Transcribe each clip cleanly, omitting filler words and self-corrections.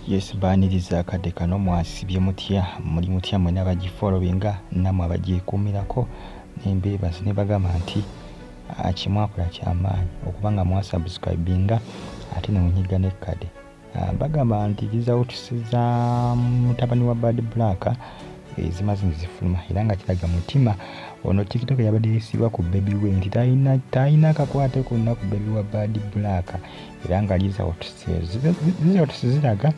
Yes, baniriza akadde kano mwasibye mutya muli mutya mwena abagifollowinga namwe abagyekuumirako nembeebazi ne bagamba nti kimwakola kyamaanyi okuba nga mwasubscribinga ate nemunyiga nekkade. Bagamba nti results za mutabani wa Bad Black zimaze nzifuluma era nga kiraga mutima ono TikTok yabadde yeesibwa ku Baby we nti talina kakwate konna ku Baby wa Bad Black era nga results ziraga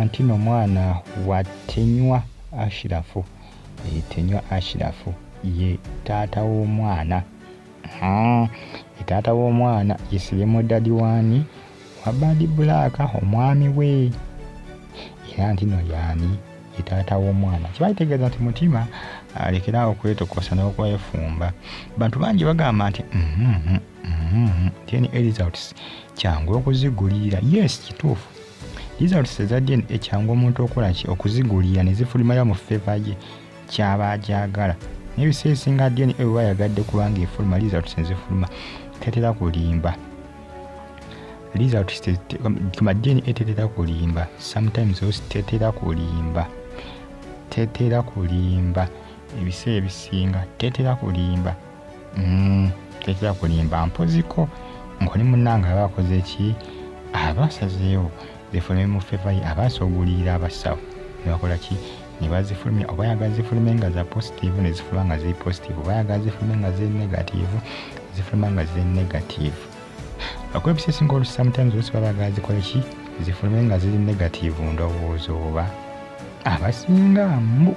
nti n'omwana wa Tenywa Ashrafu Tenywa Ashrafu ye taata w'omwana taata w'omwana yeesibye Daddy Wani wa Bad Black omwami we era nti no yaani taata w'omwana. Kibategeeza nti mutima alekerawo okwetokosa n'okwefumba. Bantu bangi bagamba nti DNA results kyangu okuzigulira. Yes, kituufu. Results za DNA kyangu omuntu okola ki okuzigulira ne zifulumayo mu favor ye kyaba agyagala. N'ebiseera ebisinga DNA bwe yagadde kubanga efuluma results nezifuluma tetera kulimba. Results kuma DNA tetera kulimba. Sometimes those tetera kulimba. Tetera kulimba ebiseera ebisinga tetera kulimba tetera kulimba mpoziko nkoni munnanga abakoze ki abasazeewo zifulume mu favor ye abaasogulira abasawo ne bakola ki ne bazifulumya oba yagala zifulume nga za positive ne zifuluma nga ziri positive oba yagala zifulume nga ziri negative zifuluma nga ziri negative. Bakuba ebiseera ebisinga oluusi sometimes oluusi baba bagala zikole ki zifulume nga ziri negative ndowooza oba abasinga mbu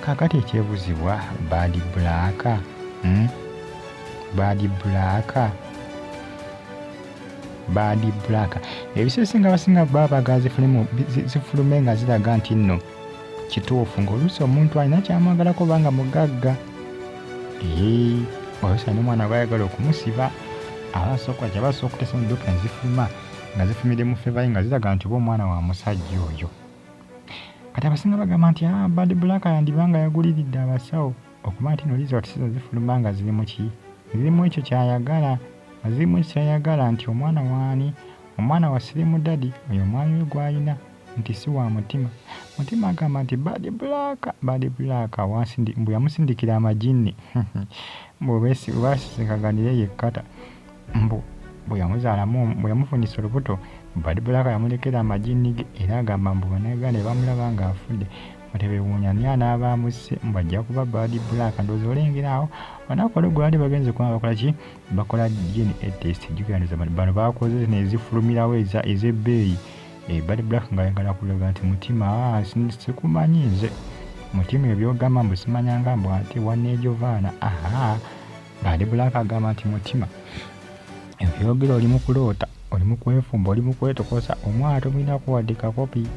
kakati ekyebuzibwa Bad Black Bad Black ebiseera ebisinga abasinga baba bagala zifulume nga ziraga nti nno kituufu ng'oluusi omuntu alina kyamwagalako banga mugagga oluusi n'omwana bayagala okumusiba abasooka kyabasooka okutesa mu doka nezifuluma nga zifumire mu favor ye nga ziraga nti oba omwana wa musajja oyo. Kati abasinga bagamba nti Bad Black yandibanga yaguliridde abasawo okuba nti no results zifuluma nga ziri mu ki zirimu ekyo kyayagala nga zirimu ekyo kyayagala nti omwana waani omwana wa Slim Daddy oyo omwami we gw'alina nti si wa mutima. Mutima agamba nti Bad Black mbwe yamusindikira amajini bwebasisinkaganire yekkata bwe yamuzaalamu bwe yamufundisa olubuto Bad Black yamulekera amajini ge era agamba mbu banaga ne bamulaba ng'afudde mutebewuunya ani anaabaamusse mbajja kuba Bad Black ndowooza olengera awo banaku olugulade bagenze kuba bakola ki bakola DNA test juganiriza bano bakoze nezifulumirawo ez'ebbeeyi Bad Black ng'ayagala kulaga nti mutima sikumanyi nze mutima ebyogamba mbu simanyanga mbu ate waneejovaana Bad Black agamba nti mutima ebyogera oli mu kuloota oli mu kwefumba oli mu kwetokosa omwana tomulinaku wadde kakopi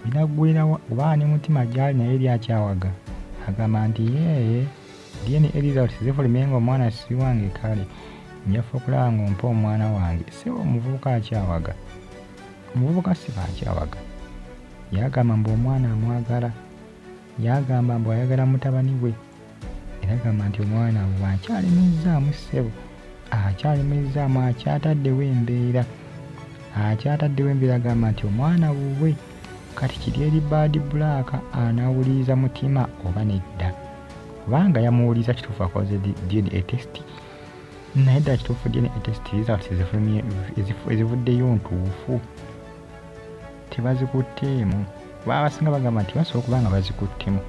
binaggwera oba ne mutima gy'ali naye lyakyawaga agamba nti DNA results zifulume nga omwana si wange kale njafa okulaba ng'ompa omwana wange si omuvubuka akyawaga omuvubuka si baakyawaga yagamba mbu omwana amwagala yagamba mbu ayagala mutabani we era agamba nti omwana bw'akyalimizzaamu ssebo akyalimizzaamu akyataddewo embeera agamba nti omwana wuwe kati kiri eri Bad Black anaawuliriza mutima oba nedda kubanga yamuwuliriza kituufu akoze DNA test naye ddala kituufu DNA test results ezivuddeyo ntuufu tebazikutteemu kuba abasinga bagamba nti basobola okuba nga bazikuttemu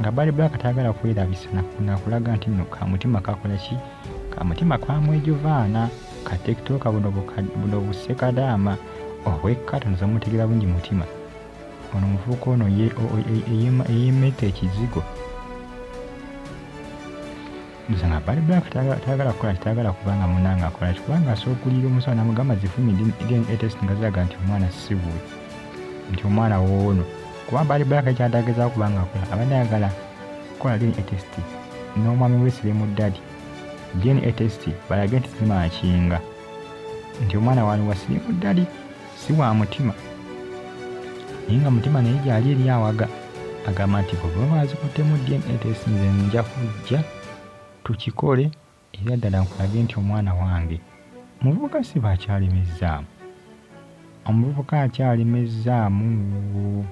nga Bad Black tayagala kwerabisa nakulaga nti nno kamutima kakola ki kamutima kwamwejovaana ka TikTok buno busekadaama obwekkata nozamutegera bungi mutima ono omuvubuka ono eyemeta ekizigo nga Bad Black tayagala kukola kitayagala kubanga munanga akola kubanga asookulira omusawo namugamba zifulumye DNA test nga ziraga nti omwana si wuwe nti omwana woono kuba Bad Black ekyatageza kubanga akola abadde ayagala kukola DNA test n'omwami we Slim Daddy DNA test balage nti zimakinga nti omwana waani wa Slim Daddy si wa mutima naye nga mutima naye gyali eri awaga agamba nti bwe bazikuttemu DNA test nze nja kujja tukikole era ddala nkulage nti omwana wange muvubuka si baakyalimizzaamu omuvubuka akyalemezaamu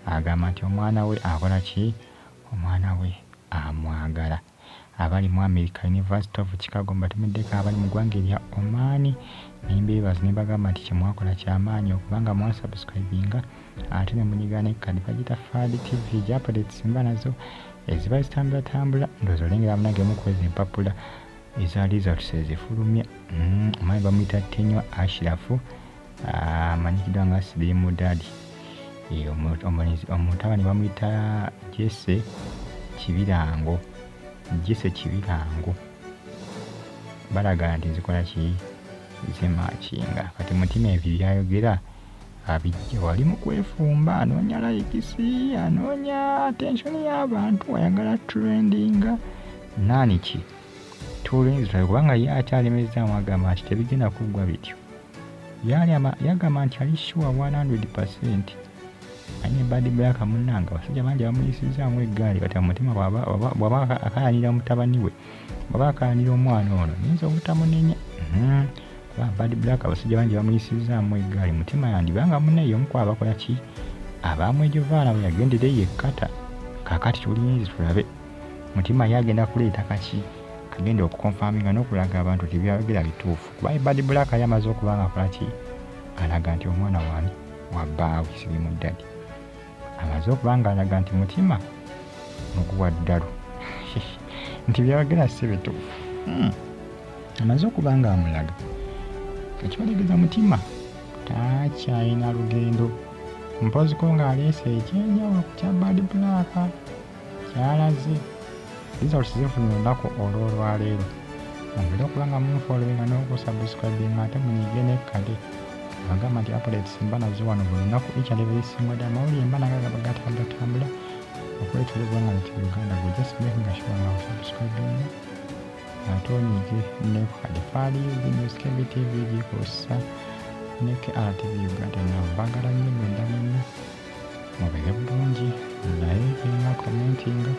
agamba nti omwana we akola ki? Omwana we amwagala. Abali mu America University of Chicago mbatemeddeko abali mu ggwanga erya Oman nembeebaza ne bagamba nti kyemwakola kyamaanyi okubanga mwasubscribinga ate ne munyiga ne kadi bagita Fadi TV gyapodeti mba nazo eziba zitambulatambula ndowooza olengera munage mukweza empapula eza results ezifulumya. Omwami bamuyita Tenywa Ashirafu amanyikiddwa nga Slim Daddy. Omutabani bamuyita Jesse Kibirango. Balaga nti zikola ki? Zimakinga. Kati mutima ebyo byayogera abijja wali mu kwefumba, anoonya laikisi, anoonya attention y'abantu, ayagala trendinga nani ki tulinzira kubanga ye akyalemezaamu agamba nti tebigenda kuggwa bityo. Yagamba nti ali sure 100% anye Bad Black munnanga abasajja bangi bamuyisizaamu eggaali. Kati omutima bw'aba akayanira mutabani we, bw'aba akayanira omwana ono niyinza obutamunenya. Bad Black abasajja bangi bamuyisizaamu eggaali, mutima yandibanga munne omu ku abakola ki? Abamwejovaana bwe yagendera yekkata. Kaakati tulinzi tulabe mutima yagenda kuleeta kaki? Kagenda okukonfaminga n'okulaga abantu nti byayogera bituufu. Kuba Bad Black yamaze okuba nga akola ki? Alaga nti omwana wani wa bbaawe Slim Daddy. Amaze okuba nga alaga nti mutima muguwa ddalu nti byayogera si bituufu. Amaze okuba nga amulaga ekibaleegeza mutima takyayina lugendo mpoziko ng'aleese ekyenjawulo ku kya Bad Black kyalaze. Results zifunye olunaku olw'olwaleero. Mwongere okuba nga munfolowinga n'okusubscribinga ate munyige n'ekkale. Bagamba nti updates mba nazo wano buli lunaku each and every single day. Amawulire mba naga gaba gatambulatambula okuleetera eggwanga lyaffe Uganda. Gwe just making sure nga osubscribinga ate onyige ne kadi Fadi News KBTV gikosa ne KRTV Uganda. Nabbagala nnyo mwenda mwenna mubeere bulungi, like nga commentinga